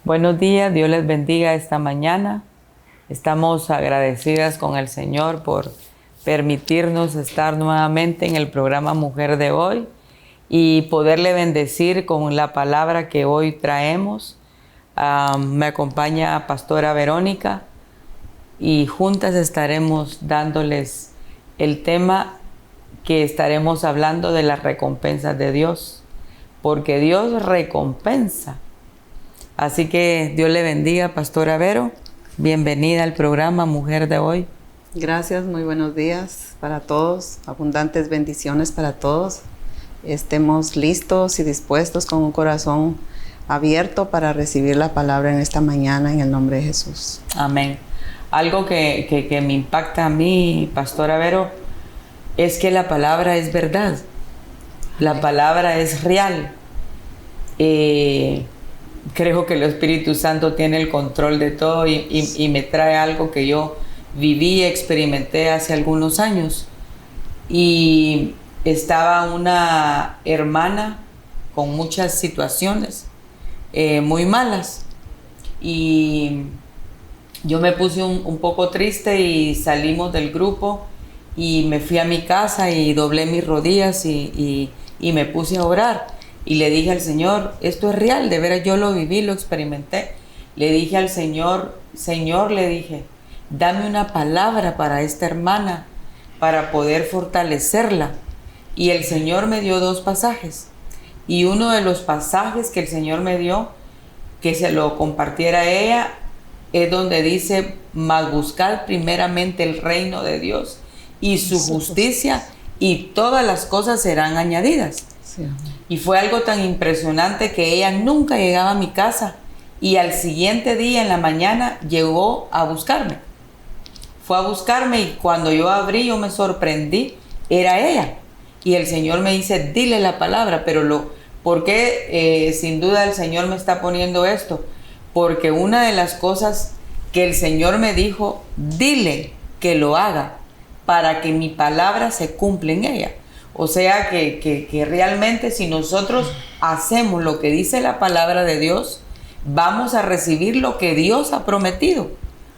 Buenos días, Dios les bendiga esta mañana. Estamos agradecidas con el Señor por permitirnos estar nuevamente en el programa Mujer de Hoy y poderle bendecir con la palabra que hoy traemos. Me acompaña Pastora Verónica y juntas estaremos dándoles el tema que estaremos hablando de las recompensas de Dios, porque Dios recompensa. Así que Dios le bendiga, Pastora Vero. Bienvenida al programa Mujer de Hoy. Gracias, muy buenos días para todos. Abundantes bendiciones para todos. Estemos listos y dispuestos con un corazón abierto para recibir la palabra en esta mañana en el nombre de Jesús. Amén. Algo que me impacta a mí, Pastora Vero, es que la palabra es verdad. La palabra es real. Creo que el Espíritu Santo tiene el control de todo y me trae algo que yo viví y experimenté hace algunos años. Y estaba una hermana con muchas situaciones muy malas. Y yo me puse un poco triste y salimos del grupo y me fui a mi casa y doblé mis rodillas y me puse a orar. Y le dije al Señor, esto es real, de veras yo lo viví, lo experimenté. Le dije al Señor, le dije, dame una palabra para esta hermana, para poder fortalecerla. Y el Señor me dio 2 pasajes. Y uno de los pasajes que el Señor me dio, que se lo compartiera a ella, es donde dice, mas buscad primeramente el reino de Dios y su justicia, y todas las cosas serán añadidas. Sí. Y fue algo tan impresionante que ella nunca llegaba a mi casa y al siguiente día en la mañana llegó a buscarme. Fue a buscarme y cuando yo abrí, yo me sorprendí, era ella. Y el Señor me dice, dile la palabra, pero ¿por qué sin duda el Señor me está poniendo esto? Porque una de las cosas que el Señor me dijo, dile que lo haga para que mi palabra se cumpla en ella. O sea que realmente si nosotros hacemos lo que dice la palabra de Dios, vamos a recibir lo que Dios ha prometido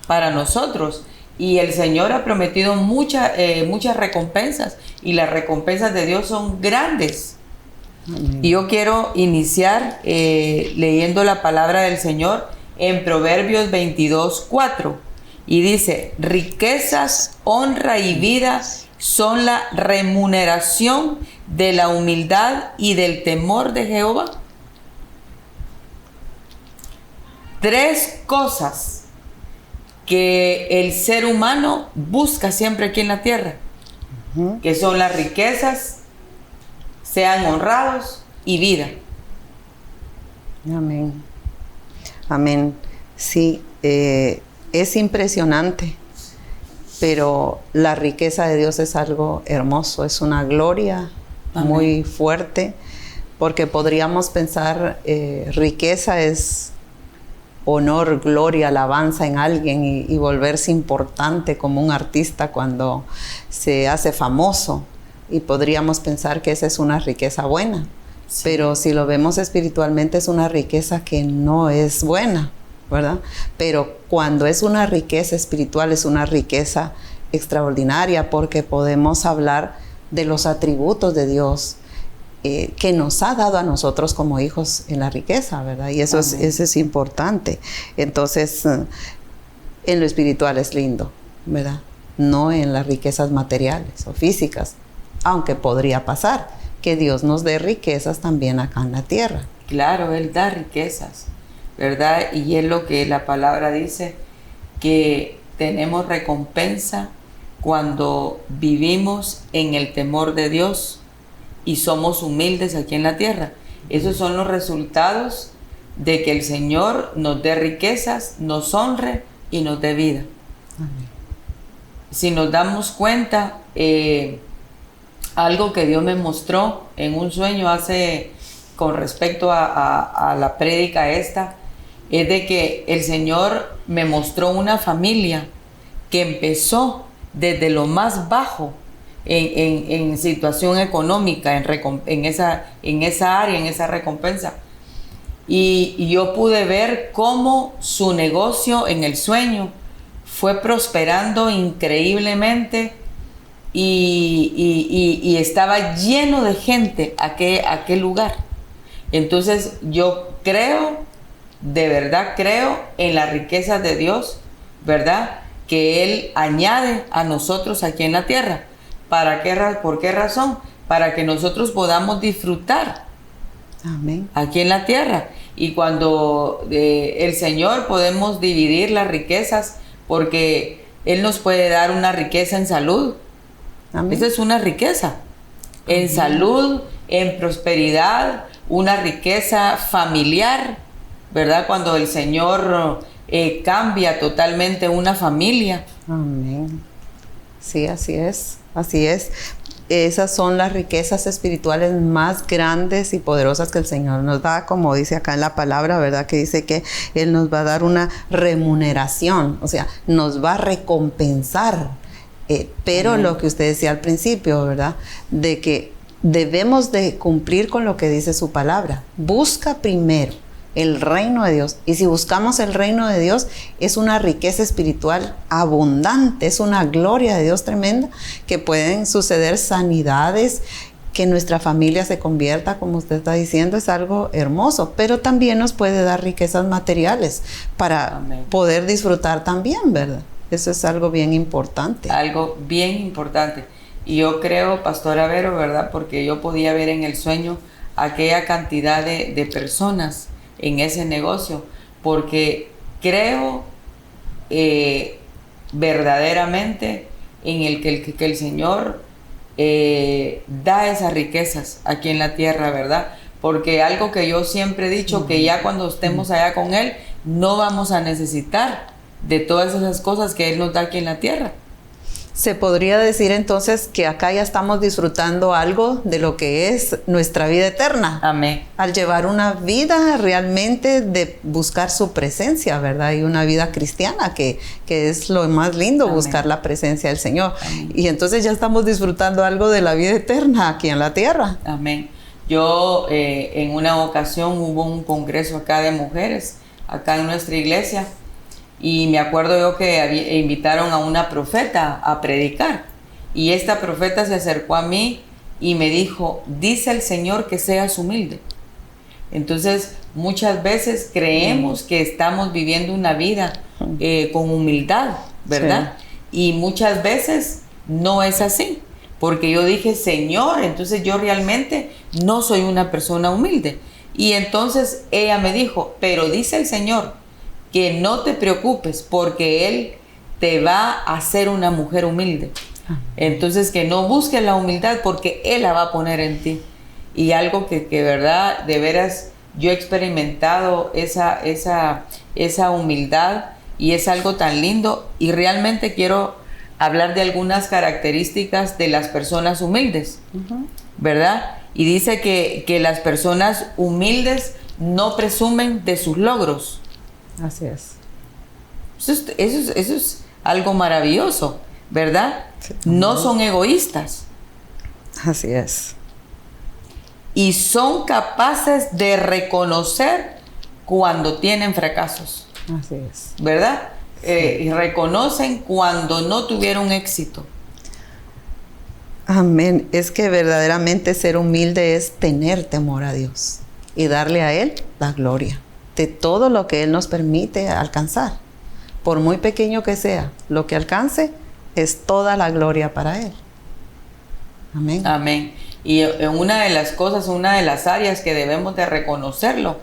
para nosotros. Y el Señor ha prometido muchas recompensas, y las recompensas de Dios son grandes. Y yo quiero iniciar leyendo la palabra del Señor en Proverbios 22:4. Y dice, riquezas, honra y vida son la remuneración de la humildad y del temor de Jehová. 3 cosas que el ser humano busca siempre aquí en la tierra, que son las riquezas, sean honrados y vida. Amén. Amén. Sí, es impresionante. Pero la riqueza de Dios es algo hermoso, es una gloria. Amén. Muy fuerte, porque podríamos pensar riqueza es honor, gloria, alabanza en alguien y volverse importante como un artista cuando se hace famoso, y podríamos pensar que esa es una riqueza buena. Sí. Pero si lo vemos espiritualmente es una riqueza que no es buena, ¿verdad? Pero cuando es una riqueza espiritual es una riqueza extraordinaria, porque podemos hablar de los atributos de Dios que nos ha dado a nosotros como hijos en la riqueza, ¿verdad? Y eso es importante. Entonces, en lo espiritual es lindo, ¿verdad? No en las riquezas materiales o físicas, aunque podría pasar que Dios nos dé riquezas también acá en la tierra. Claro, Él da riquezas, ¿verdad? Y es lo que la palabra dice, que tenemos recompensa cuando vivimos en el temor de Dios y somos humildes aquí en la tierra. Esos son los resultados de que el Señor nos dé riquezas, nos honre y nos dé vida. Amén. Si nos damos cuenta, algo que Dios me mostró en un sueño con respecto a la prédica esta, es de que el Señor me mostró una familia que empezó desde lo más bajo en situación económica, en esa área, en esa recompensa. Y yo pude ver cómo su negocio en el sueño fue prosperando increíblemente y estaba lleno de gente aquel lugar. Entonces yo creo, de verdad creo en las riquezas de Dios, ¿verdad? Que Él añade a nosotros aquí en la tierra. ¿Por qué razón? Para que nosotros podamos disfrutar. Amén. Aquí en la tierra. Y cuando el Señor podemos dividir las riquezas, porque Él nos puede dar una riqueza en salud. Amén. Esa es una riqueza. En salud, en prosperidad, una riqueza familiar, ¿verdad? Cuando el Señor cambia totalmente una familia. Amén. Sí, así es. Así es. Esas son las riquezas espirituales más grandes y poderosas que el Señor nos da, como dice acá en la palabra, ¿verdad? Que dice que Él nos va a dar una remuneración, o sea, nos va a recompensar. Pero Amén. lo que usted decía al principio, ¿verdad? De que debemos de cumplir con lo que dice su palabra. Busca primero el reino de Dios. Y si buscamos el reino de Dios, es una riqueza espiritual abundante, es una gloria de Dios tremenda, que pueden suceder sanidades, que nuestra familia se convierta, como usted está diciendo, es algo hermoso, pero también nos puede dar riquezas materiales para Amén. poder disfrutar también, ¿verdad? Eso es algo bien importante. Algo bien importante. Y yo creo, Pastora Vero, ¿verdad? Porque yo podía ver en el sueño aquella cantidad de personas en ese negocio, porque creo verdaderamente en que el Señor da esas riquezas aquí en la tierra, ¿verdad? Porque algo que yo siempre he dicho, que ya cuando estemos allá con Él, no vamos a necesitar de todas esas cosas que Él nos da aquí en la tierra. Se podría decir entonces que acá ya estamos disfrutando algo de lo que es nuestra vida eterna. Amén. Al llevar una vida realmente de buscar su presencia, ¿verdad? Y una vida cristiana, que es lo más lindo, Amén. buscar la presencia del Señor. Amén. Y entonces ya estamos disfrutando algo de la vida eterna aquí en la tierra. Amén. Yo en una ocasión hubo un congreso acá de mujeres, acá en nuestra iglesia, y me acuerdo yo que invitaron a una profeta a predicar, y esta profeta se acercó a mí y me dijo: dice el Señor que seas humilde. Entonces muchas veces creemos que estamos viviendo una vida con humildad, ¿verdad? Sí. Y muchas veces no es así, porque yo dije: Señor, entonces yo realmente no soy una persona humilde. Y entonces ella me dijo: pero dice el Señor que no te preocupes, porque Él te va a hacer una mujer humilde. Entonces que no busques la humildad, porque Él la va a poner en ti. Y algo que verdad, de veras, yo he experimentado esa humildad, y es algo tan lindo. Y realmente quiero hablar de algunas características de las personas humildes, ¿verdad? Y dice que las personas humildes no presumen de sus logros. Así es. Eso es algo maravilloso, ¿verdad? Sí. No son egoístas. Así es. Y son capaces de reconocer cuando tienen fracasos. Así es. ¿Verdad? Sí. Y reconocen cuando no tuvieron éxito. Amén. Es que verdaderamente ser humilde es tener temor a Dios y darle a Él la gloria de todo lo que Él nos permite alcanzar. Por muy pequeño que sea, lo que alcance es toda la gloria para Él. Amén. Amén. Y una de las cosas, una de las áreas que debemos de reconocerlo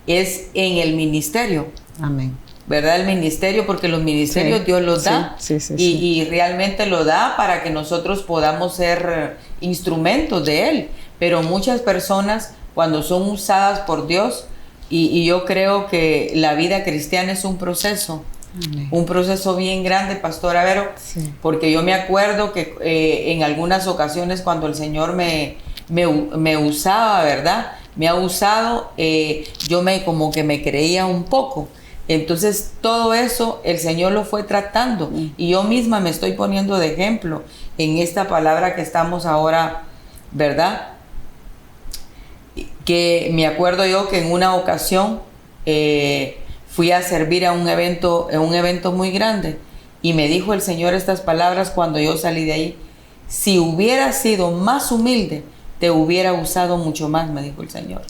es en el ministerio. Amén. ¿Verdad? El ministerio, porque los ministerios sí, Dios los da. Sí, y realmente lo da para que nosotros podamos ser instrumentos de Él. Pero muchas personas, cuando son usadas por Dios, y yo creo que la vida cristiana es un proceso. Amén. Un proceso bien grande, Pastora Vero, sí. Porque yo me acuerdo que en algunas ocasiones cuando el Señor me usaba, ¿verdad? Me ha usado, yo como que me creía un poco. Entonces todo eso el Señor lo fue tratando, y yo misma me estoy poniendo de ejemplo en esta palabra que estamos ahora, ¿verdad? que me acuerdo yo que en una ocasión fui a servir a un evento muy grande, y me dijo el Señor estas palabras cuando yo salí de ahí: si hubieras sido más humilde, te hubiera usado mucho más, me dijo el Señor.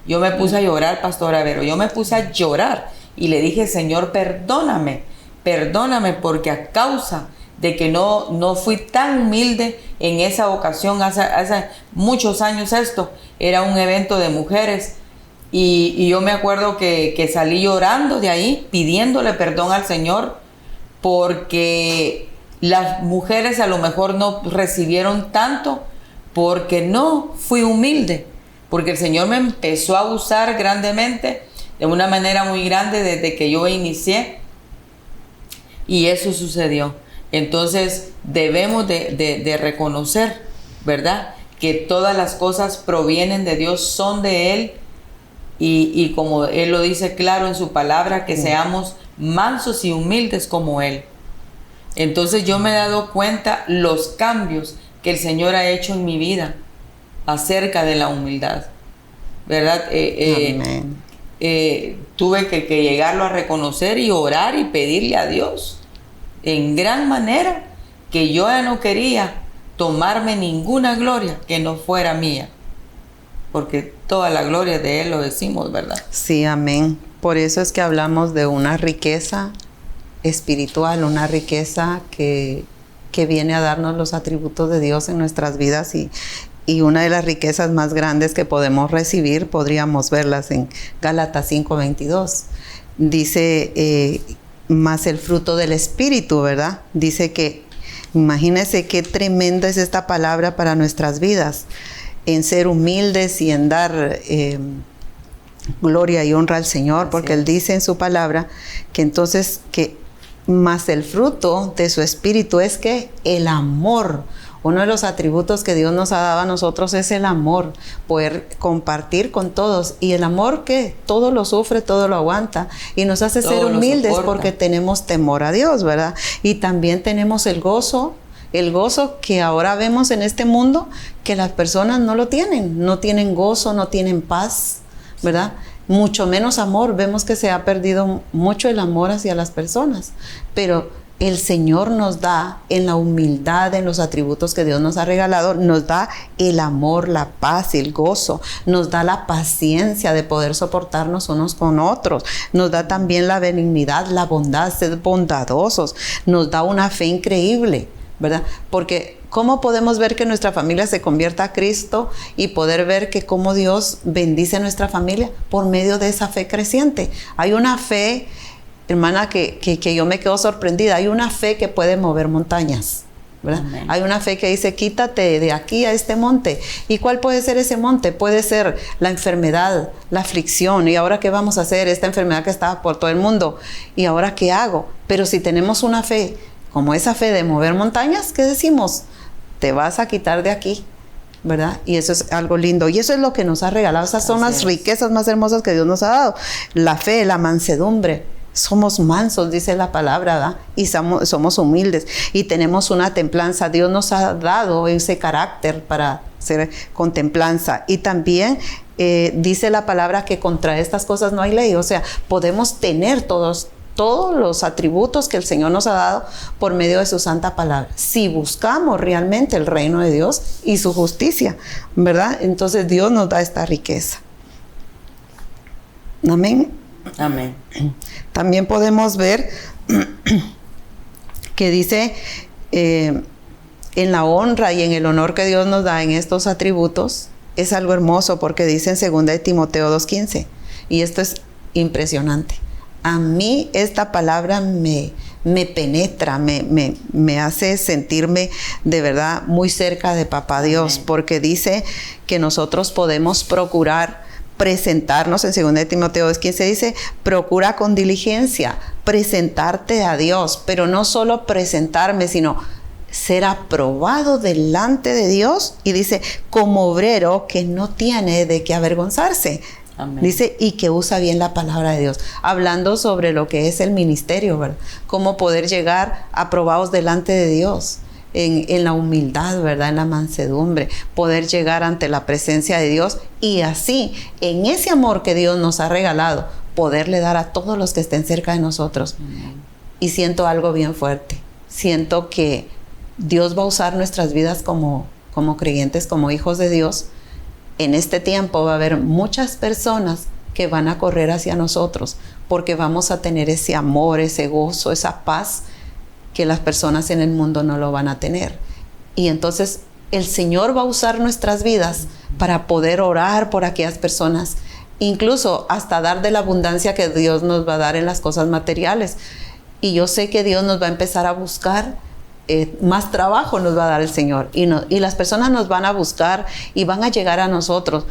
Yo me puse a llorar, Pastora Vero, yo me puse a llorar y le dije: Señor, perdóname, porque a causa de que no fui tan humilde en esa ocasión, hace muchos años esto, era un evento de mujeres, y yo me acuerdo que salí llorando de ahí, pidiéndole perdón al Señor, porque las mujeres a lo mejor no recibieron tanto, porque no fui humilde, porque el Señor me empezó a usar grandemente, de una manera muy grande desde que yo inicié, y eso sucedió. Entonces debemos de reconocer, ¿verdad?, que todas las cosas provienen de Dios, son de Él, y como Él lo dice claro en su palabra, que seamos mansos y humildes como Él. Entonces yo me he dado cuenta los cambios que el Señor ha hecho en mi vida acerca de la humildad, ¿verdad? Tuve que llegarlo a reconocer y orar y pedirle a Dios en gran manera, que yo ya no quería tomarme ninguna gloria que no fuera mía, porque toda la gloria de Él, lo decimos, ¿verdad? Sí, amén. Por eso es que hablamos de una riqueza espiritual, una riqueza que viene a darnos los atributos de Dios en nuestras vidas, y una de las riquezas más grandes que podemos recibir, podríamos verlas en Gálatas 5:22. Dice, más el fruto del Espíritu, ¿verdad? Dice que, imagínense qué tremenda es esta palabra para nuestras vidas, en ser humildes y en dar gloria y honra al Señor, porque Él dice en su palabra que entonces que más el fruto de su Espíritu es que el amor. Uno de los atributos que Dios nos ha dado a nosotros es el amor, poder compartir con todos. Y el amor que todo lo sufre, todo lo aguanta, y nos hace ser humildes porque tenemos temor a Dios, ¿verdad? Y también tenemos el gozo que ahora vemos en este mundo, que las personas no lo tienen, no tienen gozo, no tienen paz, ¿verdad? Mucho menos amor. Vemos que se ha perdido mucho el amor hacia las personas, pero el Señor nos da, en la humildad, en los atributos que Dios nos ha regalado, nos da el amor, la paz, el gozo, nos da la paciencia de poder soportarnos unos con otros, nos da también la benignidad, la bondad, ser bondadosos, nos da una fe increíble, ¿verdad? Porque ¿cómo podemos ver que nuestra familia se convierta a Cristo y poder ver que cómo Dios bendice a nuestra familia? Por medio de esa fe creciente. Hay una fe, hermana, que yo me quedo sorprendida. Hay una fe que puede mover montañas, ¿verdad? Amén. Hay una fe que dice: quítate de aquí a este monte. ¿Y cuál puede ser ese monte? Puede ser la enfermedad, la aflicción. ¿Y ahora qué vamos a hacer? Esta enfermedad que está por todo el mundo. ¿Y ahora qué hago? Pero si tenemos una fe como esa fe de mover montañas, ¿qué decimos? Te vas a quitar de aquí, ¿verdad? Y eso es algo lindo. Y eso es lo que nos ha regalado. Esas son las riquezas más hermosas que Dios nos ha dado. La fe, la mansedumbre. Somos mansos, dice la palabra, ¿verdad? Y somos humildes. Y tenemos una templanza. Dios nos ha dado ese carácter para ser con templanza. Y también dice la palabra que contra estas cosas no hay ley. O sea, podemos tener todos los atributos que el Señor nos ha dado por medio de su santa palabra, si buscamos realmente el reino de Dios y su justicia, ¿verdad? Entonces Dios nos da esta riqueza. Amén. Amén. También podemos ver que dice en la honra y en el honor que Dios nos da en estos atributos, es algo hermoso, porque dice en 2 de Timoteo 2:15, y esto es impresionante. A mí esta palabra me penetra, me hace sentirme de verdad muy cerca de Papá Dios. Amén. Porque dice que nosotros podemos procurar presentarnos, en 2 de Timoteo 2:15 dice: procura con diligencia presentarte a Dios, pero no solo presentarme, sino ser aprobado delante de Dios, y dice, como obrero que no tiene de qué avergonzarse. Amén. Dice, y que usa bien la palabra de Dios, hablando sobre lo que es el ministerio, ¿verdad? Cómo poder llegar aprobados delante de Dios. en la humildad, ¿verdad? En la mansedumbre, poder llegar ante la presencia de Dios y así, en ese amor que Dios nos ha regalado, poderle dar a todos los que estén cerca de nosotros. Y siento algo bien fuerte. Siento que Dios va a usar nuestras vidas como creyentes, como hijos de Dios. En este tiempo va a haber muchas personas que van a correr hacia nosotros porque vamos a tener ese amor, ese gozo, esa paz que las personas en el mundo no lo van a tener. Y entonces el Señor va a usar nuestras vidas para poder orar por aquellas personas, incluso hasta dar de la abundancia que Dios nos va a dar en las cosas materiales. Y yo sé que Dios nos va a empezar a buscar, más trabajo nos va a dar el Señor. Y las personas nos van a buscar y van a llegar a nosotros.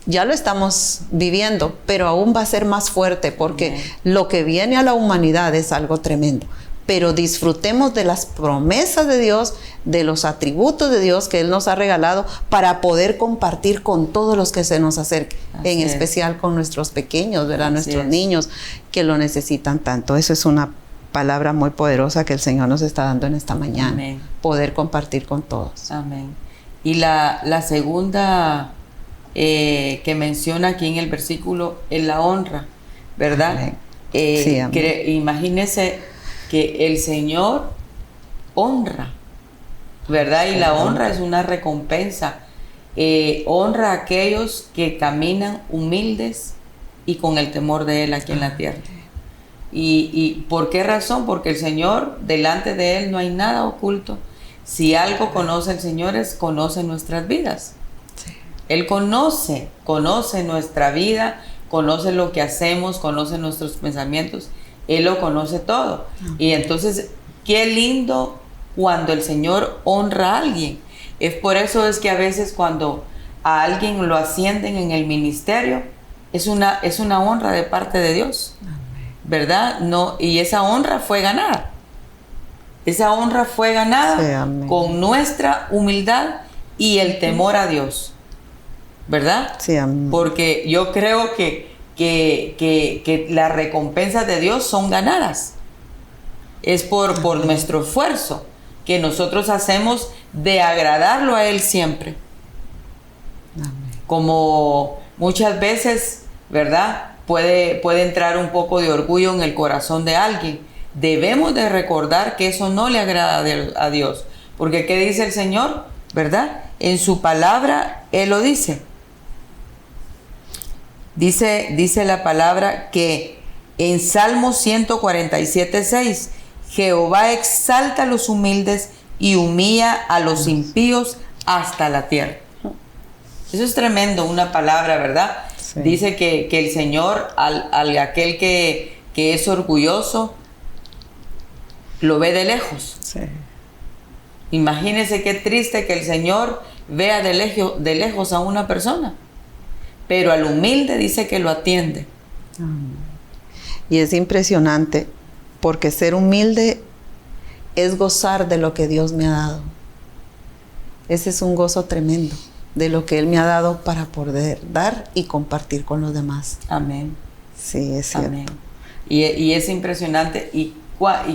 Ya lo estamos viviendo, pero aún va a ser más fuerte porque lo que viene a la humanidad es algo tremendo. Pero disfrutemos de las promesas de Dios, de los atributos de Dios que Él nos ha regalado para poder compartir con todos los que se nos acerquen, en especial con nuestros pequeños, ¿verdad? Nuestros niños que lo necesitan tanto. Eso es una palabra muy poderosa que el Señor nos está dando en esta mañana. Amén. Poder compartir con todos. Amén. Y la segunda que menciona aquí en el versículo es la honra, ¿verdad? Sí, imagínese que el Señor honra, ¿verdad? Y la honra es una recompensa. Honra a aquellos que caminan humildes y con el temor de Él aquí en la tierra. ¿Y por qué razón? Porque el Señor, delante de Él no hay nada oculto. Si algo conoce el Señor, conoce nuestras vidas. Él conoce nuestra vida, conoce lo que hacemos, conoce nuestros pensamientos. Él lo conoce todo. Y entonces, qué lindo cuando el Señor honra a alguien. Es por eso es que a veces cuando a alguien lo ascienden en el ministerio, es una honra de parte de Dios. ¿Verdad? No, y esa honra fue ganada. Esa honra fue ganada con nuestra humildad y el temor a Dios. ¿Verdad? Sí, amén. Porque yo creo que las recompensas de Dios son ganadas. Es por nuestro esfuerzo que nosotros hacemos de agradarlo a Él siempre. Amén. Como muchas veces, ¿verdad? Puede entrar un poco de orgullo en el corazón de alguien. Debemos de recordar que eso no le agrada a Dios. Porque ¿qué dice el Señor? ¿Verdad? En su palabra Él lo dice. Dice la palabra que en Salmo 147:6, Jehová exalta a los humildes y humilla a los impíos hasta la tierra. Eso es tremendo, una palabra, ¿verdad? Sí. Dice que el Señor, aquel que es orgulloso, lo ve de lejos. Sí. Imagínese qué triste que el Señor vea de lejos a una persona. Pero al humilde dice que lo atiende. Y es impresionante porque ser humilde es gozar de lo que Dios me ha dado. Ese es un gozo tremendo de lo que Él me ha dado para poder dar y compartir con los demás. Amén. Sí, es cierto. Amén. Y es impresionante. ¿Y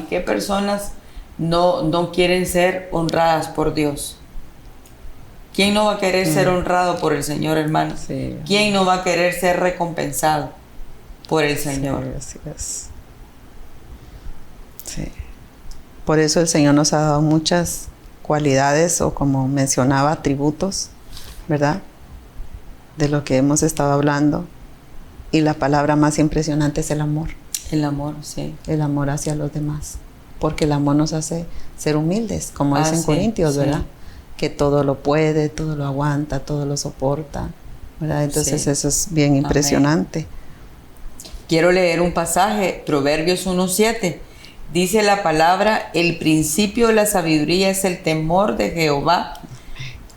qué personas no quieren ser honradas por Dios? ¿Quién no va a querer ser honrado por el Señor, hermano? Sí. ¿Quién no va a querer ser recompensado por el Señor? Sí, así es. Sí. Por eso el Señor nos ha dado muchas cualidades, o como mencionaba, atributos, ¿verdad? De lo que hemos estado hablando. Y la palabra más impresionante es el amor. El amor, sí. El amor hacia los demás. Porque el amor nos hace ser humildes, como dice en Corintios, ¿verdad? Sí. Que todo lo puede, todo lo aguanta, todo lo soporta, ¿verdad? Entonces eso es bien impresionante. Amén. Quiero leer un pasaje, Proverbios 1:7. Dice la palabra: el principio de la sabiduría es el temor de Jehová.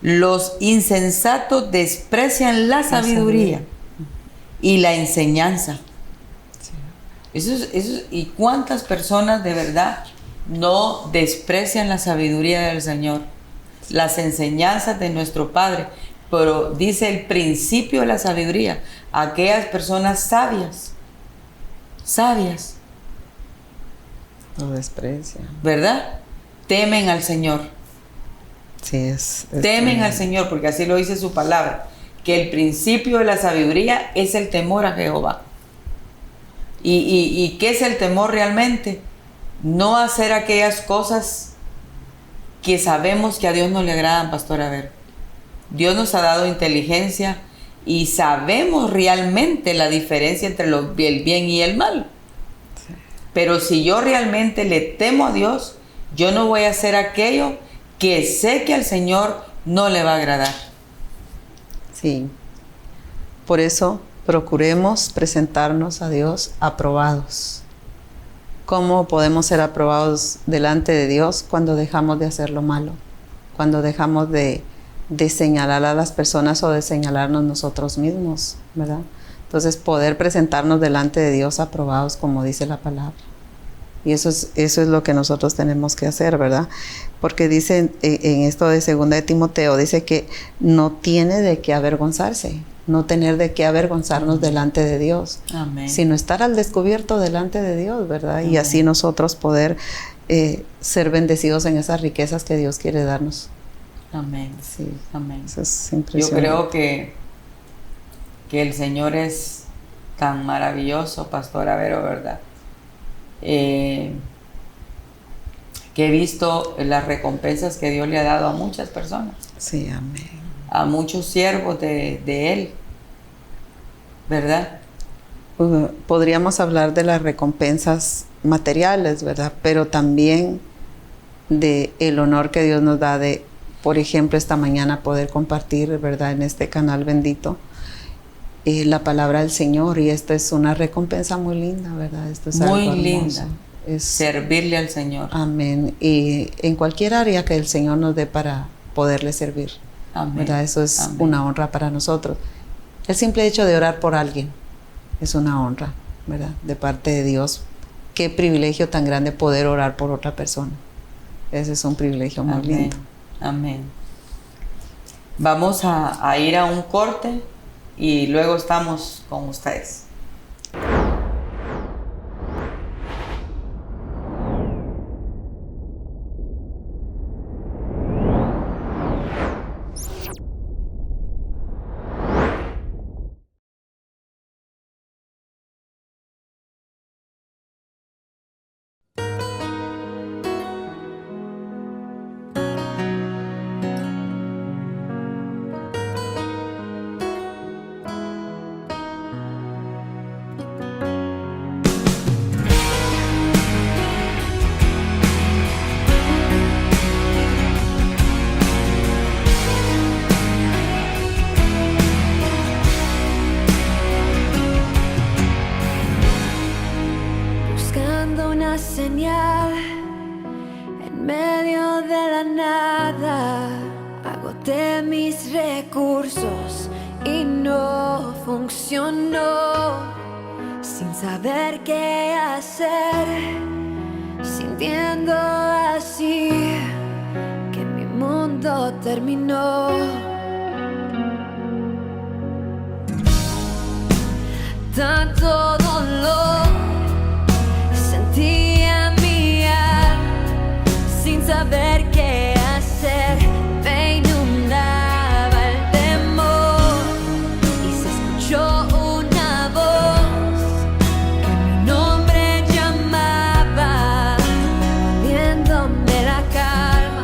Los insensatos desprecian la sabiduría y la enseñanza. ¿Y cuántas personas de verdad no desprecian la sabiduría del Señor? Las enseñanzas de nuestro Padre. Pero dice el principio de la sabiduría, aquellas personas sabias lo desprecian, ¿verdad? Temen al Señor. Sí, es Temen al Señor, porque así lo dice su palabra, que el principio de la sabiduría es el temor a Jehová. ¿Y qué es el temor realmente? No hacer aquellas cosas que sabemos que a Dios no le agradan, pastora Vero. Dios nos ha dado inteligencia y sabemos realmente la diferencia entre el bien y el mal. Sí. Pero si yo realmente le temo a Dios, yo no voy a hacer aquello que sé que al Señor no le va a agradar. Sí. Por eso procuremos presentarnos a Dios aprobados. ¿Cómo podemos ser aprobados delante de Dios? Cuando dejamos de hacer lo malo, cuando dejamos de señalar a las personas o de señalarnos nosotros mismos, ¿verdad? Entonces, poder presentarnos delante de Dios aprobados, como dice la palabra. Y eso es lo que nosotros tenemos que hacer, ¿verdad? Porque dice en esto de 2 de Timoteo, dice que no tiene de qué avergonzarse, no tener de qué avergonzarnos delante de Dios, Amén. Sino estar al descubierto delante de Dios, ¿verdad? Amén. Y así nosotros poder ser bendecidos en esas riquezas que Dios quiere darnos. Amén. Sí. Amén. Eso es impresionante. Yo creo que el Señor es tan maravilloso, pastora Vero, ¿verdad? Que he visto las recompensas que Dios le ha dado a muchas personas. Sí, amén. A muchos siervos de Él, ¿verdad? Podríamos hablar de las recompensas materiales, ¿verdad? Pero también de el honor que Dios nos da de, por ejemplo, esta mañana poder compartir, ¿verdad? En este canal bendito, la palabra del Señor. Y esto es una recompensa muy linda, ¿verdad? Esto es muy algo linda. Es servirle al Señor. Amén. Y en cualquier área que el Señor nos dé para poderle servir. Amén. ¿Verdad? Eso es amén. Una honra para nosotros. El simple hecho de orar por alguien es una honra, ¿verdad? De parte de Dios. Qué privilegio tan grande poder orar por otra persona. Ese es un privilegio muy amén. lindo. Amén. Vamos a ir a un corte y luego estamos con ustedes. Señal en medio de la nada, agoté mis recursos y no funcionó, sin saber qué hacer, sintiendo así que mi mundo terminó. Tanto dolor sentí en mi alma, sin saber qué hacer, me inundaba el temor y se escuchó una voz que mi nombre llamaba, devolviéndome la calma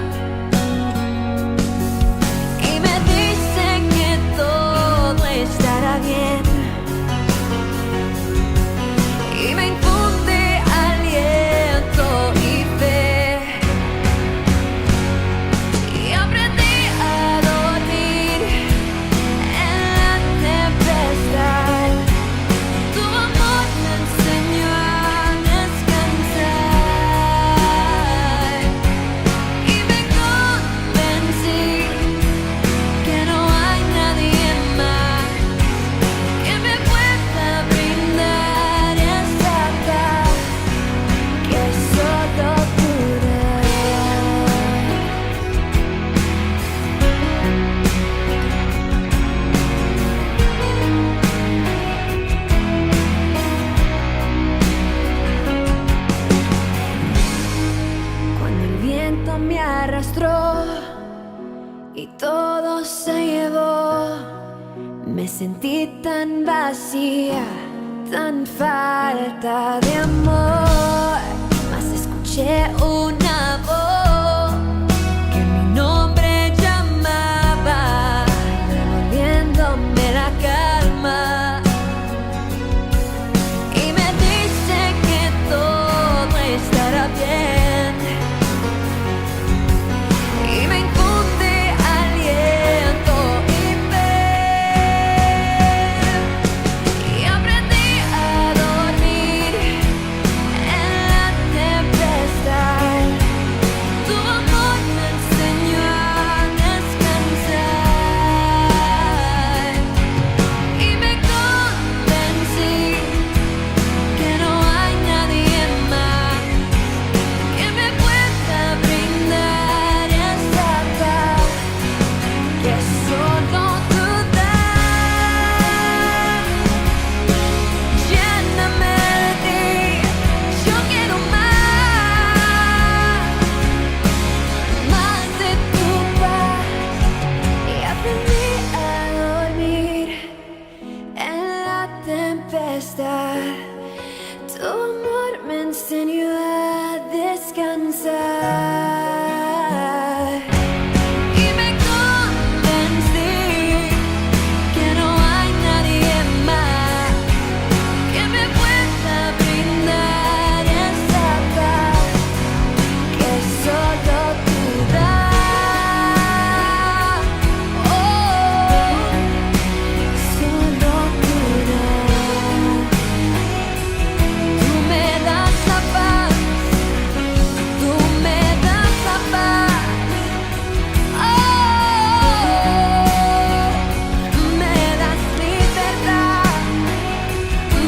y me dice que todo estará bien. Y me infunde aliento y fe, y aprendí a dormir en la tempestad. Tu amor me enseñó a descansar y me convencí que no hay nadie más que me pueda brindar esa paz que solo tú das. Cuando el viento me arrastró y todo se llevó. Me sentí tan vacía, tan falta de amor, mas escuché una voz que mi nombre llamaba, devolviéndome la calma. Y me dice que todo estará bien, y me infunde aliento y fe. Y aprendí a dormir en la tempestad. Tu amor me enseñó a descansar, y me convencí que no hay nadie más que me pueda brindar esa paz que solo tú das. Lléname de ti, yo quiero más de tu paz. Y aprendí a dormir en la tempestad. Tu amor me enseñó a descansar, y me convencí que no hay nadie más que me pueda brindar esa paz que solo tú das. Oh, solo tú das. Tú me das la paz, tú me das la paz. Oh, me das libertad,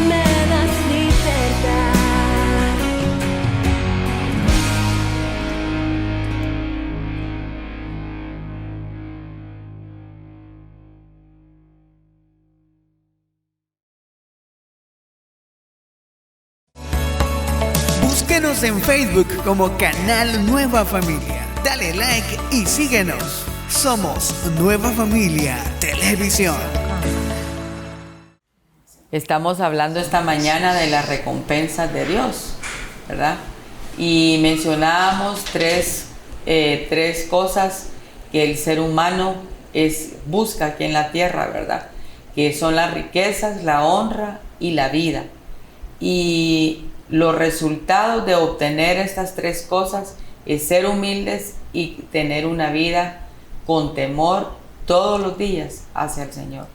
me das libertad. Búsquenos en Facebook como Canal Nueva Familia. Dale like y síguenos. Somos Nueva Familia Televisión. Estamos hablando esta mañana de las recompensas de Dios, ¿verdad? Y mencionábamos tres cosas que el ser humano busca aquí en la tierra, ¿verdad? Que son las riquezas, la honra y la vida. Y los resultados de obtener estas tres cosas es ser humildes y tener una vida con temor todos los días hacia el Señor.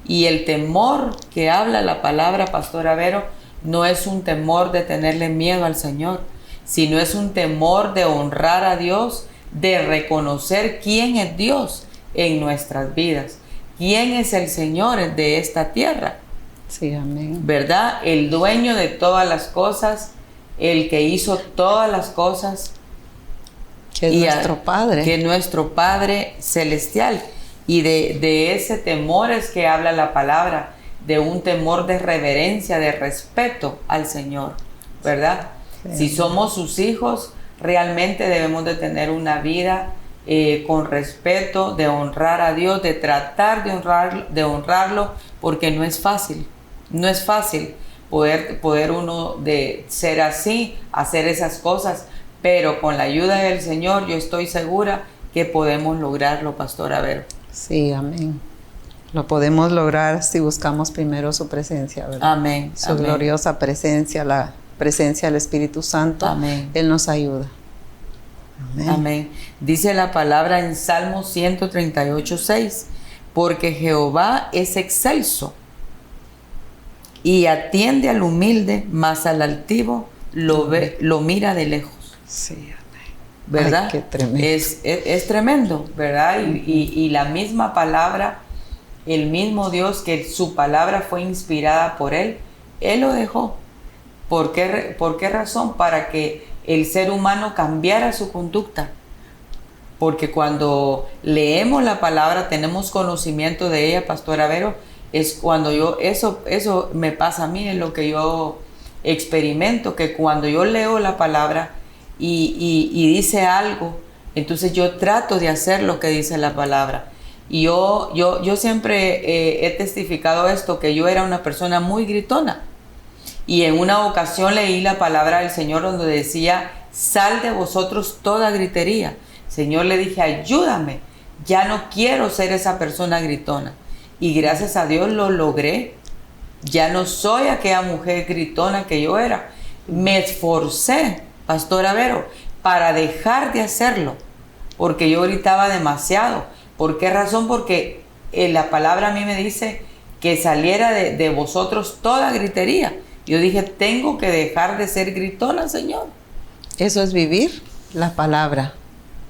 Y el temor que habla la palabra, Pastora Vero, no es un temor de tenerle miedo al Señor, sino es un temor de honrar a Dios, de reconocer quién es Dios en nuestras vidas, quién es el Señor de esta tierra. Sí, amén. ¿Verdad? El dueño de todas las cosas, el que hizo todas las cosas. Que es nuestro Padre. Que es nuestro Padre celestial. Y de ese temor es que habla la palabra, de un temor de reverencia, de respeto al Señor, ¿verdad? Sí. Si somos sus hijos, realmente debemos de tener una vida con respeto, de honrar a Dios, de tratar de honrarlo, porque no es fácil. No es fácil poder uno de ser así, hacer esas cosas, pero con la ayuda del Señor yo estoy segura que podemos lograrlo, Pastora Vero. Sí, amén. Lo podemos lograr si buscamos primero su presencia, ¿verdad? Amén. Su amén. gloriosa presencia, la presencia del Espíritu Santo. Amén. Él nos ayuda. Amén. Amén. Dice la palabra en Salmo 138:6, porque Jehová es excelso y atiende al humilde, mas al altivo lo mira de lejos. Sí, amén. ¿Verdad? Ay, qué tremendo. Es tremendo, ¿verdad? Y la misma palabra, el mismo Dios, que su palabra fue inspirada por Él lo dejó. ¿Por qué razón? Para que el ser humano cambiara su conducta. Porque cuando leemos la palabra, tenemos conocimiento de ella, Pastora Vero, es cuando eso me pasa a mí, es lo que yo experimento, que cuando yo leo la palabra y dice algo, Entonces yo trato de hacer lo que dice la palabra. Y yo siempre he testificado esto, que yo era una persona muy gritona. Y en una ocasión leí la palabra del Señor donde decía, sal de vosotros toda gritería. Señor, le dije, ayúdame, ya no quiero ser esa persona gritona. Y gracias a Dios lo logré. Ya no soy aquella mujer gritona que yo era. Me esforcé, Pastora Vero, para dejar de hacerlo, porque yo gritaba demasiado. ¿Por qué razón? Porque la palabra a mí me dice que saliera de vosotros toda gritería. Yo dije, tengo que dejar de ser gritona, Señor. Eso es vivir la palabra,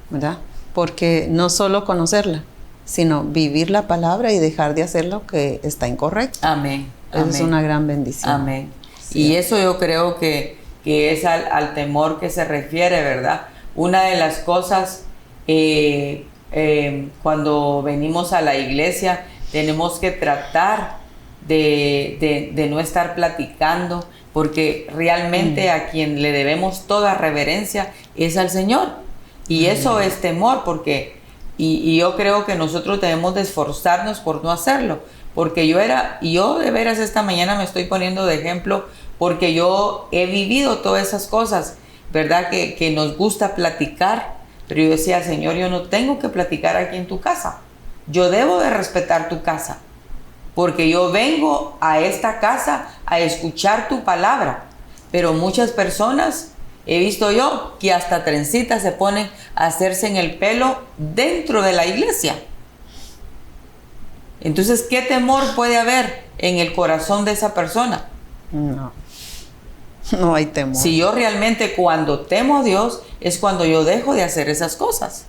¿verdad? Porque no solo conocerla, sino vivir la palabra y dejar de hacer lo que está incorrecto. Amén. Eso Amén. es una gran bendición. Amén. Sí. Y eso yo creo que es al temor que se refiere, ¿verdad? Una de las cosas, cuando venimos a la iglesia, tenemos que tratar de no estar platicando, porque realmente a quien le debemos toda reverencia es al Señor. Y eso es temor, porque y yo creo que nosotros debemos de esforzarnos por no hacerlo, porque yo de veras esta mañana me estoy poniendo de ejemplo, porque yo he vivido todas esas cosas, ¿verdad? Que nos gusta platicar, pero yo decía, Señor, yo no tengo que platicar aquí en tu casa. Yo debo de respetar tu casa, porque yo vengo a esta casa a escuchar tu palabra. Pero muchas personas, he visto yo, que hasta trencitas se ponen a hacerse en el pelo dentro de la iglesia. Entonces, ¿qué temor puede haber en el corazón de esa persona? No hay temor. Si yo realmente cuando temo a Dios es cuando yo dejo de hacer esas cosas.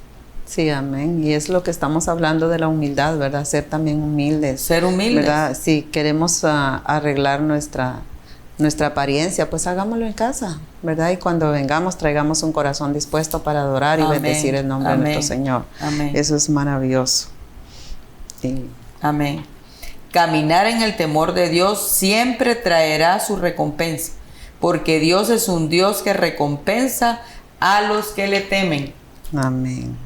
Sí, amén. Y es lo que estamos hablando de la humildad, ¿verdad? Ser también humildes. Ser humildes. ¿Verdad? Si queremos arreglar nuestra apariencia, pues hagámoslo en casa, ¿verdad? Y cuando vengamos, traigamos un corazón dispuesto para adorar y Amén. bendecir el nombre Amén. de nuestro Señor. Amén. Eso es maravilloso. Sí. Amén. Caminar en el temor de Dios siempre traerá su recompensa, porque Dios es un Dios que recompensa a los que le temen. Amén.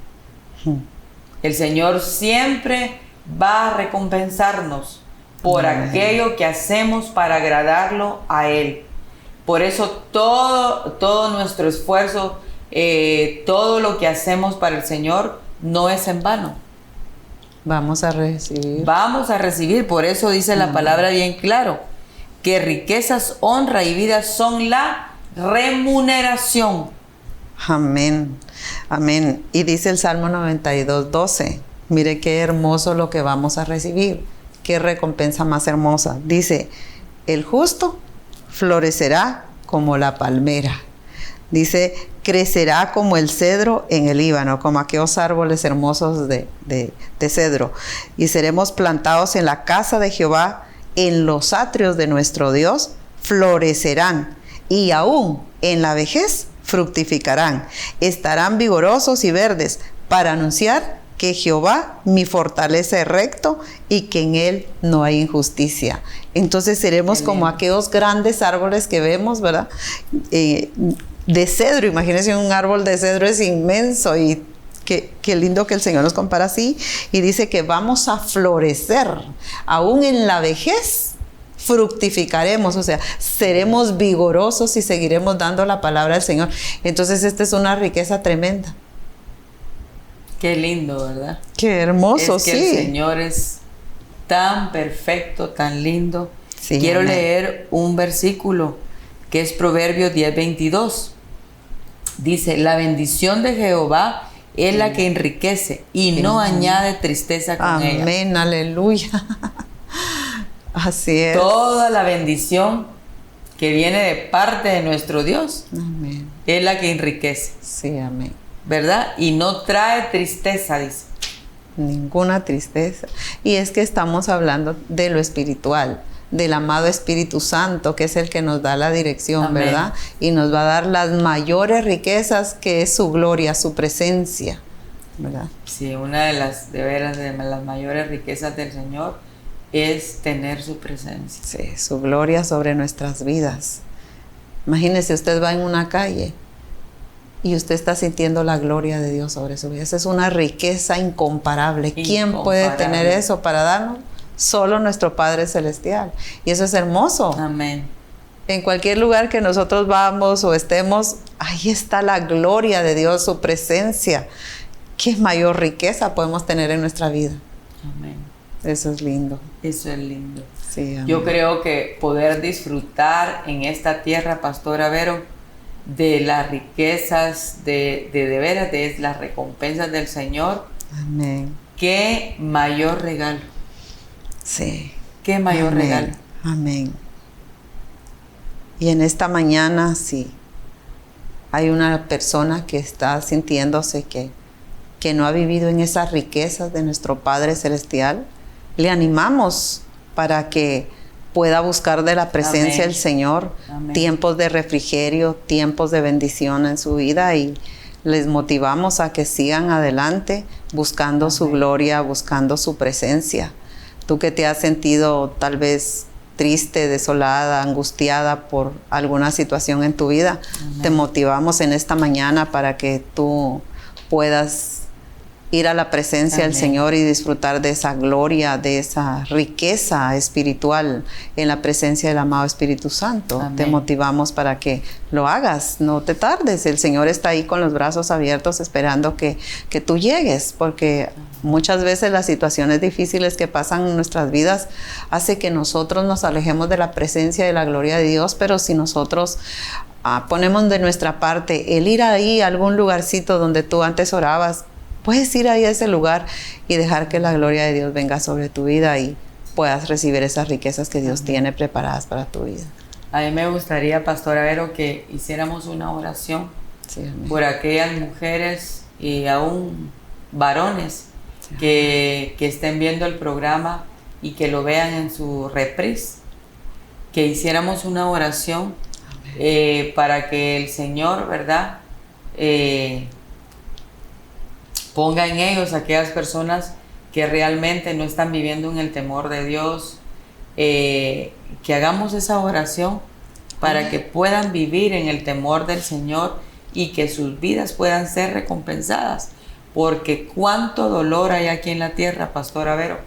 El Señor siempre va a recompensarnos por Amén. aquello que hacemos para agradarlo a Él. Por eso todo nuestro esfuerzo, todo lo que hacemos para el Señor no es en vano. Vamos a recibir. Vamos a recibir, por eso dice la palabra bien claro, que riquezas, honra y vida son la remuneración. Amén. Amén. Y dice el Salmo 92:12. Mire qué hermoso lo que vamos a recibir. Qué recompensa más hermosa. Dice, el justo florecerá como la palmera. Dice, crecerá como el cedro en el Líbano, como aquellos árboles hermosos de cedro. Y seremos plantados en la casa de Jehová, en los atrios de nuestro Dios, florecerán. Y aún en la vejez fructificarán. Estarán vigorosos y verdes para anunciar que Jehová mi fortaleza es recto y que en él no hay injusticia. Entonces seremos como aquellos grandes árboles que vemos, ¿verdad? De cedro. Imagínense, un árbol de cedro es inmenso y qué lindo que el Señor nos compara así. Y dice que vamos a florecer. Aún en la vejez fructificaremos, o sea, seremos vigorosos y seguiremos dando la palabra del Señor. Entonces esta es una riqueza tremenda. Qué lindo, ¿verdad? Qué hermoso, es que sí. el Señor es tan perfecto, tan lindo. Sí, Quiero amén. leer un versículo que es Proverbios 10:22. Dice, la bendición de Jehová es la que enriquece y no añade tristeza con ella. Amén, aleluya. Así es. Toda la bendición que viene de parte de nuestro Dios Amén. es la que enriquece, Sí, amén. ¿verdad? Y no trae tristeza, dice. Ninguna tristeza. Y es que estamos hablando de lo espiritual, del amado Espíritu Santo, que es el que nos da la dirección, Amén. ¿verdad? Y nos va a dar las mayores riquezas, que es su gloria, su presencia, ¿verdad? Sí, una de las mayores riquezas del Señor es tener su presencia. Sí, su gloria sobre nuestras vidas. Imagínese, usted va en una calle y usted está sintiendo la gloria de Dios sobre su vida. Esa es una riqueza incomparable. ¿Quién puede tener eso para darnos? Solo nuestro Padre Celestial. Y eso es hermoso. Amén. En cualquier lugar que nosotros vamos o estemos, ahí está la gloria de Dios, su presencia. ¿Qué mayor riqueza podemos tener en nuestra vida? Amén. Eso es lindo. Eso es lindo. Sí, amén. Yo creo que poder disfrutar en esta tierra, Pastora Vero, de las riquezas, de veras, de las recompensas del Señor. Amén. Qué mayor regalo. Sí. Qué mayor Amén. regalo. Amén. Y en esta mañana, sí, hay una persona que está sintiéndose que no ha vivido en esas riquezas de nuestro Padre Celestial. Le animamos para que pueda buscar de la presencia Amén. del Señor. Amén. Tiempos de refrigerio, tiempos de bendición en su vida, y les motivamos a que sigan adelante buscando su gloria, buscando su presencia. Tú que te has sentido tal vez triste, desolada, angustiada por alguna situación en tu vida, Amén. te motivamos en esta mañana para que tú puedas ir a la presencia del Amén. Señor y disfrutar de esa gloria, de esa riqueza espiritual en la presencia del amado Espíritu Santo. Amén. Te motivamos para que lo hagas, no te tardes. El Señor está ahí con los brazos abiertos esperando que tú llegues, porque muchas veces las situaciones difíciles que pasan en nuestras vidas hace que nosotros nos alejemos de la presencia y de la gloria de Dios, pero si nosotros ponemos de nuestra parte el ir ahí a algún lugarcito donde tú antes orabas, puedes ir ahí a ese lugar y dejar que la gloria de Dios venga sobre tu vida y puedas recibir esas riquezas que Dios tiene preparadas para tu vida. A mí me gustaría, Pastora Vero, que hiciéramos una oración Sí, amén. por aquellas mujeres y aún varones que estén viendo el programa y que lo vean en su reprise, que hiciéramos una oración para que el Señor, ¿verdad?, ponga en ellos aquellas personas que realmente no están viviendo en el temor de Dios, que hagamos esa oración para que puedan vivir en el temor del Señor y que sus vidas puedan ser recompensadas, porque cuánto dolor hay aquí en la tierra, Pastora Vero,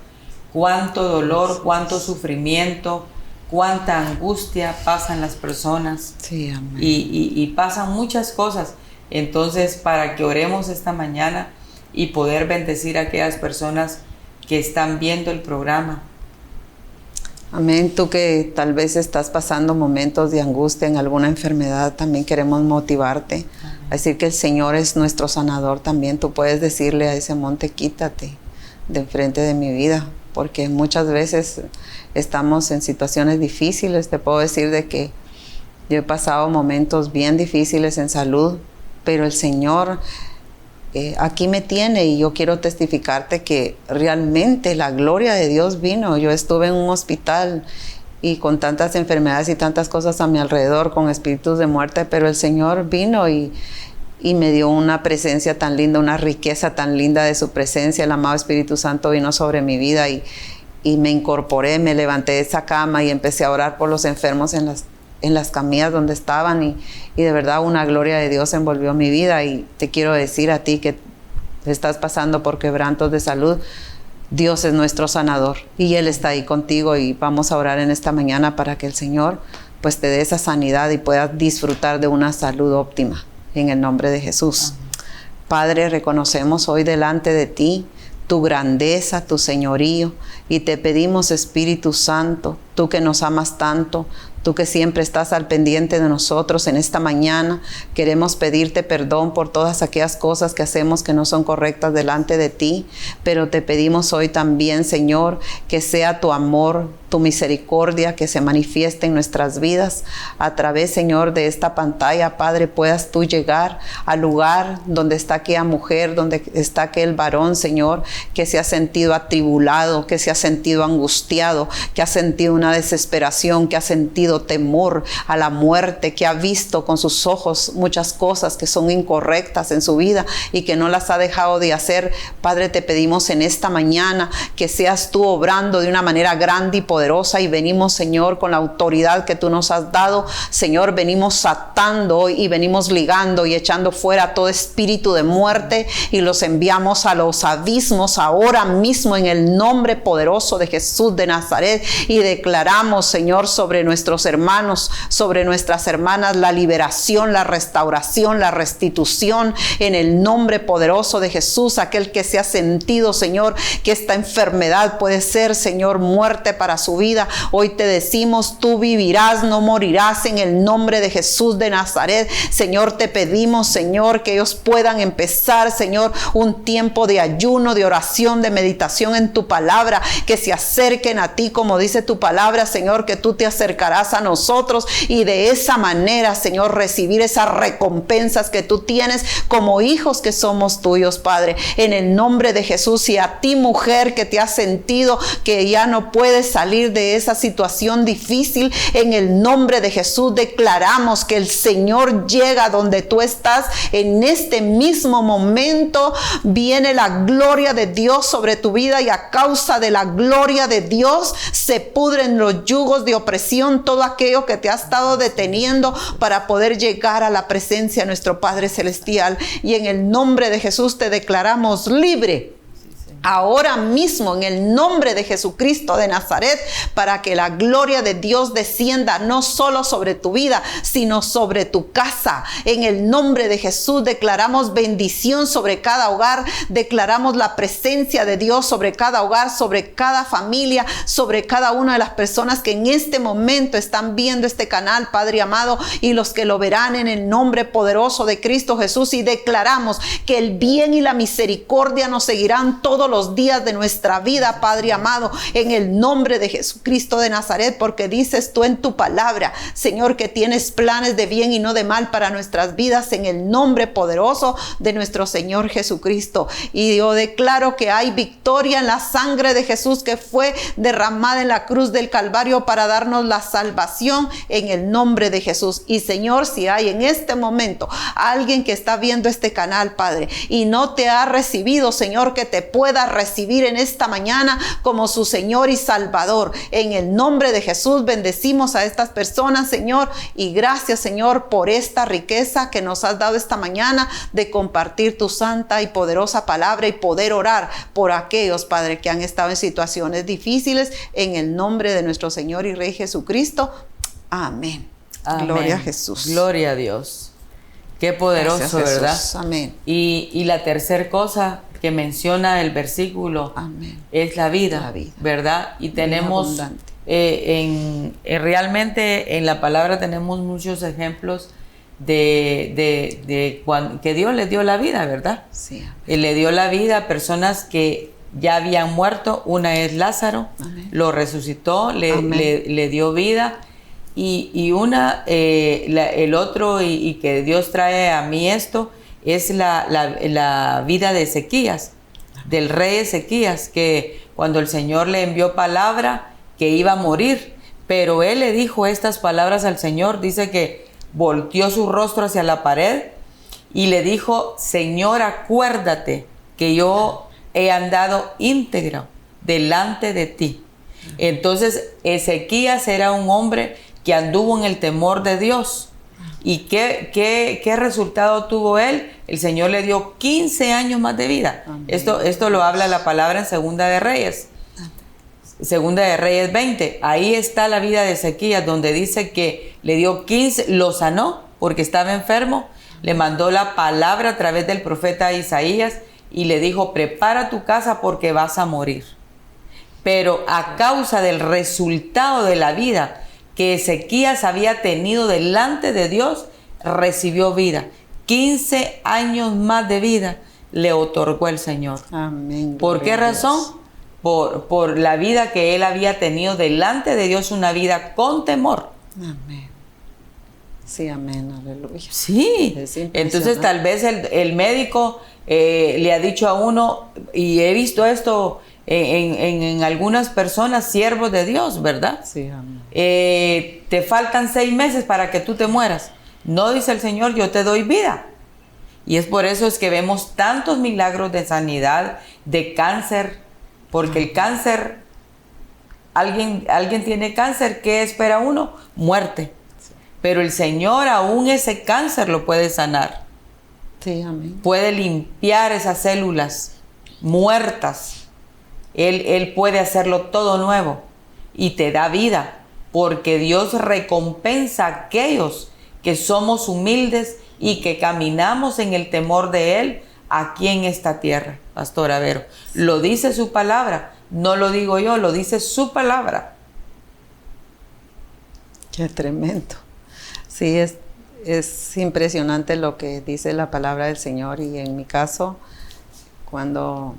cuánto dolor, cuánto sufrimiento, cuánta angustia pasan las personas. Sí, amén. Y pasan muchas cosas. Entonces, para que oremos esta mañana y poder bendecir a aquellas personas que están viendo el programa. Amén. Tú que tal vez estás pasando momentos de angustia en alguna enfermedad, también queremos motivarte a decir que el Señor es nuestro sanador también. Tú puedes decirle a ese monte, quítate de enfrente de mi vida, porque muchas veces estamos en situaciones difíciles. Te puedo decir de que yo he pasado momentos bien difíciles en salud, pero el Señor aquí me tiene, y yo quiero testificarte que realmente la gloria de Dios vino. Yo estuve en un hospital y con tantas enfermedades y tantas cosas a mi alrededor, con espíritus de muerte, pero el Señor vino y me dio una presencia tan linda, una riqueza tan linda de su presencia. El amado Espíritu Santo vino sobre mi vida y me incorporé, me levanté de esa cama y empecé a orar por los enfermos en las camillas donde estaban, y de verdad una gloria de Dios envolvió mi vida. Y te quiero decir a ti que estás pasando por quebrantos de salud, Dios es nuestro sanador y Él está ahí contigo, y vamos a orar en esta mañana para que el Señor pues te dé esa sanidad y puedas disfrutar de una salud óptima en el nombre de Jesús. Amén. Padre, reconocemos hoy delante de ti tu grandeza, tu señorío, y te pedimos, Espíritu Santo, tú que nos amas tanto, tú que siempre estás al pendiente de nosotros, en esta mañana queremos pedirte perdón por todas aquellas cosas que hacemos que no son correctas delante de ti, pero te pedimos hoy también, Señor, que sea tu amor, tu misericordia que se manifieste en nuestras vidas a través, Señor, de esta pantalla. Padre, puedas tú llegar al lugar donde está aquella mujer, donde está aquel varón, Señor, que se ha sentido atribulado, que se ha sentido angustiado, que ha sentido una desesperación, que ha sentido temor a la muerte, que ha visto con sus ojos muchas cosas que son incorrectas en su vida y que no las ha dejado de hacer. Padre, te pedimos en esta mañana que seas tú obrando de una manera grande y poderosa poderosa, y venimos, Señor, con la autoridad que tú nos has dado. Señor, venimos atando y venimos ligando y echando fuera todo espíritu de muerte, y los enviamos a los abismos ahora mismo en el nombre poderoso de Jesús de Nazaret, y declaramos, Señor, sobre nuestros hermanos, sobre nuestras hermanas, la liberación, la restauración, la restitución en el nombre poderoso de Jesús. Aquel que se ha sentido, Señor, que esta enfermedad puede ser, Señor, muerte para su vida, hoy te decimos, tú vivirás, no morirás, en el nombre de Jesús de Nazaret. Señor, te pedimos, Señor, que ellos puedan empezar, Señor, un tiempo de ayuno, de oración, de meditación en tu palabra, que se acerquen a ti, como dice tu palabra, Señor, que tú te acercarás a nosotros, y de esa manera, Señor, recibir esas recompensas que tú tienes como hijos que somos tuyos, Padre, en el nombre de Jesús. Y a ti, mujer, que te has sentido que ya no puedes salir de esa situación difícil, en el nombre de Jesús declaramos que el Señor llega donde tú estás. En este mismo momento viene la gloria de Dios sobre tu vida, y a causa de la gloria de Dios se pudren los yugos de opresión, todo aquello que te ha estado deteniendo para poder llegar a la presencia de nuestro Padre Celestial. Y en el nombre de Jesús te declaramos libre ahora mismo, en el nombre de Jesucristo de Nazaret, para que la gloria de Dios descienda no solo sobre tu vida, sino sobre tu casa. En el nombre de Jesús declaramos bendición sobre cada hogar, declaramos la presencia de Dios sobre cada hogar, sobre cada familia, sobre cada una de las personas que en este momento están viendo este canal, Padre amado, y los que lo verán, en el nombre poderoso de Cristo Jesús. Y declaramos que el bien y la misericordia nos seguirán todos los días de nuestra vida, Padre amado, en el nombre de Jesucristo de Nazaret, porque dices tú en tu palabra, Señor, que tienes planes de bien y no de mal para nuestras vidas, en el nombre poderoso de nuestro Señor Jesucristo. Y yo declaro que hay victoria en la sangre de Jesús, que fue derramada en la cruz del Calvario para darnos la salvación, en el nombre de Jesús. Y Señor, si hay en este momento alguien que está viendo este canal, Padre, y no te ha recibido, Señor, que te pueda recibir en esta mañana como su Señor y Salvador. En el nombre de Jesús bendecimos a estas personas, Señor, y gracias, Señor, por esta riqueza que nos has dado esta mañana de compartir tu santa y poderosa palabra, y poder orar por aquellos, Padre, que han estado en situaciones difíciles, en el nombre de nuestro Señor y Rey Jesucristo. Amén. Amén. Gloria a Jesús. Gloria a Dios. Qué poderoso, Gracias, Jesús. ¿verdad? Amén. Y la tercera cosa que menciona el versículo, Amén, es la vida, ¿verdad? Y tenemos realmente en la palabra tenemos muchos ejemplos de que Dios le dio la vida, ¿verdad? Sí. Él le dio la vida a personas que ya habían muerto. Una es Lázaro. Amén. Lo resucitó, le dio vida. Y el otro, y que Dios trae a mí esto, es la vida de Ezequías, del rey Ezequías, que cuando el Señor le envió palabra que iba a morir, pero él le dijo estas palabras al Señor. Dice que volteó su rostro hacia la pared y le dijo: Señor, acuérdate que yo he andado íntegro delante de ti. Entonces Ezequías era un hombre que anduvo en el temor de Dios. ¿Y qué resultado tuvo él? El Señor le dio 15 años más de vida. Esto lo habla la palabra en Segunda de Reyes. Segunda de Reyes 20. Ahí está la vida de Ezequías, donde dice que le dio 15, lo sanó porque estaba enfermo, le mandó la palabra a través del profeta Isaías y le dijo: prepara tu casa porque vas a morir. Pero a causa del resultado de la vida que Ezequías había tenido delante de Dios, recibió vida. 15 años más de vida le otorgó el Señor. Amén. ¿Por qué razón? Por la vida que él había tenido delante de Dios, una vida con temor. Amén. Sí, amén, aleluya. Sí, entonces tal vez el médico le ha dicho a uno, y he visto esto en algunas personas, siervos de Dios, ¿verdad? Sí, amén. Te faltan 6 meses para que tú te mueras. No, dice el Señor, yo te doy vida. Y es por eso es que vemos tantos milagros de sanidad, de cáncer, porque el cáncer alguien tiene cáncer, ¿qué espera uno? Muerte. Pero el Señor aún ese cáncer lo puede sanar. Sí, amén. Puede limpiar esas células muertas. Él puede hacerlo todo nuevo y te da vida, porque Dios recompensa a aquellos que somos humildes y que caminamos en el temor de Él aquí en esta tierra, Pastora Vero. Lo dice su palabra, no lo digo yo, lo dice su palabra. Qué tremendo. Sí, es impresionante lo que dice la palabra del Señor. Y en mi caso, cuando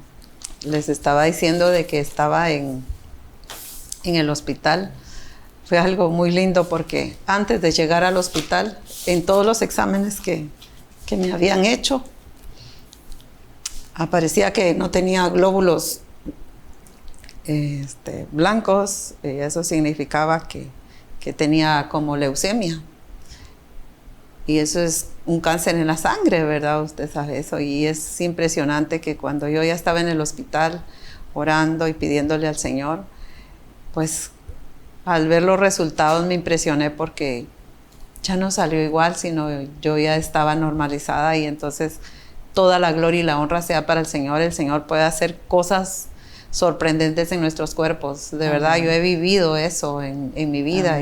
les estaba diciendo de que estaba en el hospital, fue algo muy lindo, porque antes de llegar al hospital, en todos los exámenes que me habían hecho, aparecía que no tenía glóbulos blancos. Eso significaba que tenía como leucemia. Y eso es un cáncer en la sangre, ¿verdad? Usted sabe eso. Y es impresionante que cuando yo ya estaba en el hospital orando y pidiéndole al Señor, pues al ver los resultados me impresioné, porque ya no salió igual, sino yo ya estaba normalizada. Y entonces toda la gloria y la honra sea para el Señor. El Señor puede hacer cosas sorprendentes en nuestros cuerpos. De verdad, yo he vivido eso en mi vida.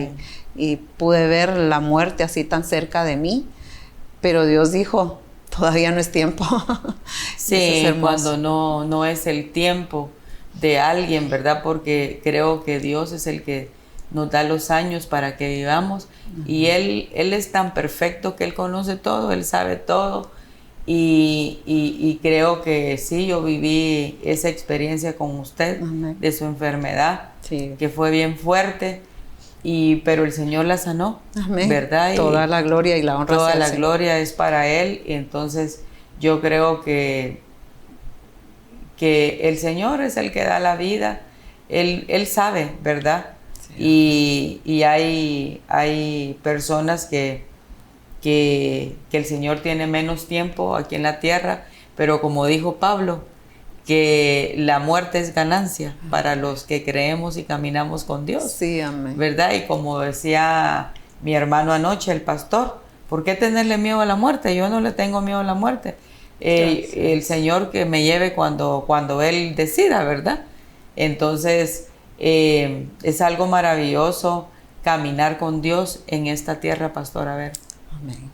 Y pude ver la muerte así tan cerca de mí, pero Dios dijo, todavía no es tiempo. Sí, cuando no es el tiempo de alguien, ¿verdad? Porque creo que Dios es el que nos da los años para que vivamos. Y Él es tan perfecto que Él conoce todo, Él sabe todo. Y creo que sí, yo viví esa experiencia con usted, de su enfermedad, que fue bien fuerte. Pero el Señor la sanó, amén, ¿verdad? Toda la gloria y la honra. Toda la gloria es para Él. Y entonces yo creo que el Señor es el que da la vida. Él sabe, ¿verdad? Sí. Y hay personas que el Señor tiene menos tiempo aquí en la tierra, pero como dijo Pablo, que la muerte es ganancia para los que creemos y caminamos con Dios. Sí, amén. ¿Verdad? Y como decía mi hermano anoche, el pastor, ¿por qué tenerle miedo a la muerte? Yo no le tengo miedo a la muerte. El Señor que me lleve cuando Él decida, ¿verdad? Entonces, es algo maravilloso caminar con Dios en esta tierra, Pastora Vero. Amén.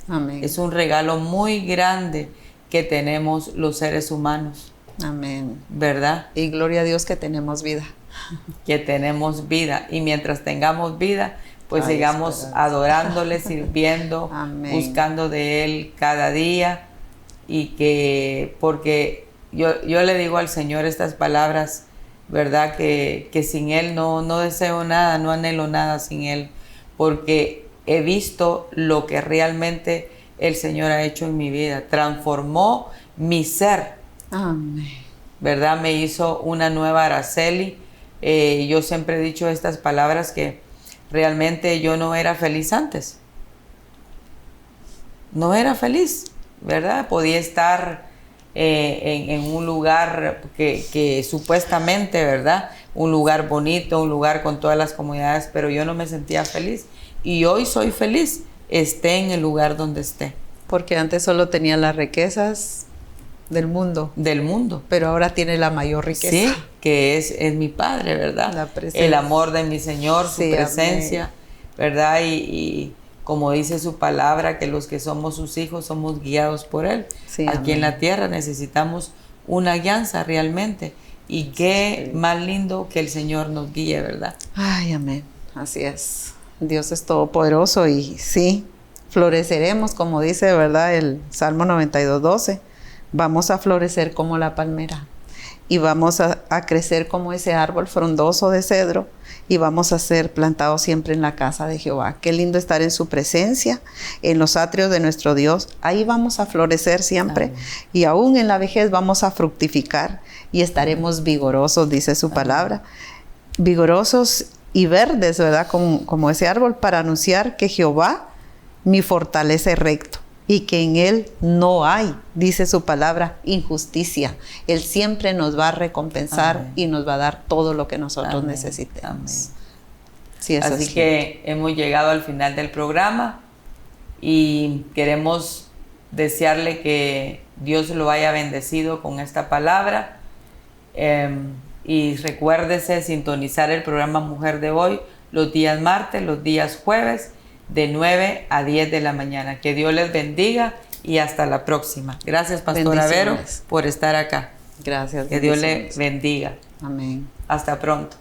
Amén. Es un regalo muy grande que tenemos los seres humanos. Amén. ¿Verdad? Y gloria a Dios que tenemos vida. Que tenemos vida. Y mientras tengamos vida, pues sigamos adorándole, sirviendo, amén, buscando de Él cada día. Y porque yo le digo al Señor estas palabras, ¿verdad? Que sin Él no deseo nada, no anhelo nada sin Él. Porque he visto lo que realmente el Señor ha hecho en mi vida. Transformó mi ser. Amén. ¿Verdad? Me hizo una nueva Araceli. Yo siempre he dicho estas palabras, que realmente yo no era feliz antes. No era feliz, ¿verdad? Podía estar en un lugar que supuestamente, ¿verdad? Un lugar bonito, un lugar con todas las comodidades, pero yo no me sentía feliz. Y hoy soy feliz, esté en el lugar donde esté. Porque antes solo tenía las riquezas del mundo. Del mundo. Pero ahora tiene la mayor riqueza. Sí, que es mi Padre, ¿verdad? La presencia. El amor de mi Señor, su sí, presencia, amén, ¿verdad? Y como dice su palabra, que los que somos sus hijos somos guiados por Él. Sí, aquí amén, en la tierra necesitamos una guianza realmente. Y qué más lindo que el Señor nos guíe, ¿verdad? Ay, amén. Así es. Dios es todopoderoso y sí, floreceremos, como dice, ¿verdad? El Salmo 92:12. Vamos a florecer como la palmera y vamos a crecer como ese árbol frondoso de cedro y vamos a ser plantados siempre en la casa de Jehová. Qué lindo estar en su presencia, en los atrios de nuestro Dios. Ahí vamos a florecer siempre. Amén. Y aún en la vejez vamos a fructificar y estaremos vigorosos, dice su palabra. Vigorosos y verdes, ¿verdad? Como ese árbol, para anunciar que Jehová, mi fortaleza, es recto y que en Él no hay, dice su palabra, injusticia. Él siempre nos va a recompensar Amén. y nos va a dar todo lo que nosotros Amén. necesitemos. Amén. Sí, eso Así es que hemos llegado al final del programa y queremos desearle que Dios lo haya bendecido con esta palabra. Y recuérdese sintonizar el programa Mujer de Hoy los días martes, los días jueves, de 9 a 10 de la mañana. Que Dios les bendiga y hasta la próxima. Gracias, Pastora Vero, Bendiciones. por estar acá. Gracias. Que Dios le bendiciones. bendiga. Amén. Hasta pronto.